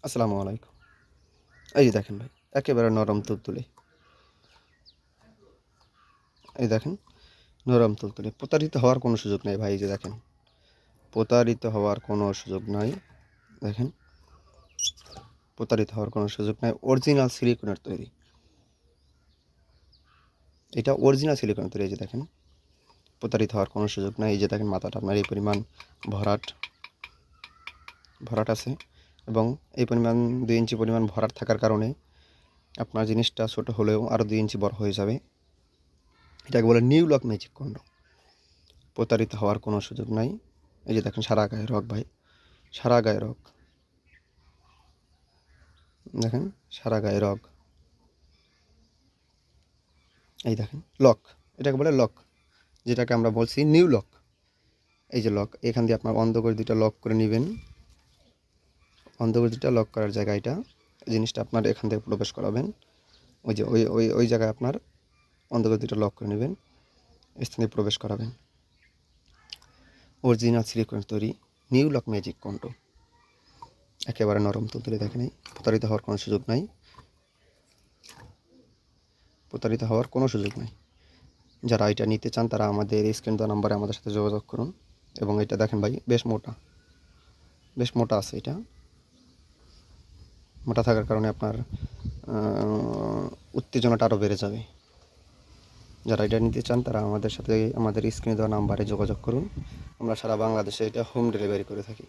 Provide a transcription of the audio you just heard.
আসসালামু আলাইকুম। এই যে দেখেন ভাই, একেবারে নরম তুলতুলে। এই দেখেন, নরম তুলতুলে। প্রতারিত হওয়ার কোনো সুযোগ নেই ভাই। এই যে দেখেন, প্রতারিত হওয়ার কোনো সুযোগ নাই। দেখেন, প্রতারিত হওয়ার কোনো সুযোগ নাই। অরিজিনাল সিলিকনের তৈরি। এটা অরিজিনাল সিলিকনের তৈরি। এই যে দেখেন, প্রতারিত হওয়ার কোনো সুযোগ নাই। এই যে দেখেন, মাথাটা আপনার এই পরিমাণ ভরাট ভরাট আছে এবং এই পরিমাণ 2 ইঞ্চি পরিমাণ ভরাট থাকার কারণে আপনার জিনিসটা ছোট হলেও আরও 2 ইঞ্চি বড় হয়ে যাবে। এটাকে বলে নিউ লক ম্যাজিক কন্ডম। প্রতারিত হওয়ার কোনো সুযোগ নাই। এই যে দেখেন, সারা গায়ে রগ ভাই, সারা গায়ে রগ। দেখেন, সারা গায়ে রগ। এই দেখেন, লক। এটাকে বলে লক, যেটাকে আমরা বলছি নিউ লক। এই যে লক, এখান দিয়ে আপনার অন্ধ করে 2টা লক করে নেবেন। অন্ধ করে 2টা লক করার জায়গায় এটা জিনিসটা আপনার এখান থেকে প্রবেশ করাবেন। ওই যে ওই জায়গায় আপনার অন্ধ করে 2টা লক করে নেবেন, স্থানে প্রবেশ করাবেন। অরিজিনাল সিলিকন তৈরি নিউ লক ম্যাজিক কন্ডম। একেবারে নরম তুলতুলে। দেখেন, এই প্রতারিত হওয়ার কোনো সুযোগ নাই। প্রতারিত হওয়ার কোনো সুযোগ নাই। যারা এটা নিতে চান তারা আমাদের স্ক্রিন দেওয়া নাম্বারে আমাদের সাথে যোগাযোগ করুন। এবং এটা দেখেন ভাই, বেশ মোটা আছে। এটা মোটা থাকার কারণে আপনার উত্তেজনাটা আরও বেড়ে যাবে। যারা এটা নিতে চান তারা আমাদের সাথে আমাদের স্ক্রিনে দেওয়া নাম্বারে যোগাযোগ করুন। আমরা সারা বাংলাদেশে এটা হোম ডেলিভারি করে থাকি।